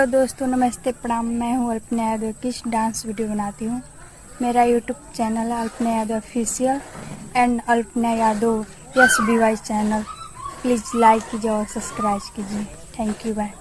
Hello दोस्तों, नमस्ते, प्रणाम। मैं हूँ अल्पना यादव की डांस वीडियो बनाती हूँ। मेरा यूट्यूब चैनल है Alpana Yadav official and Alpana Yadav SBY channel. Please like कीजिए और सब्सक्राइब कीजिए। Thank you, by.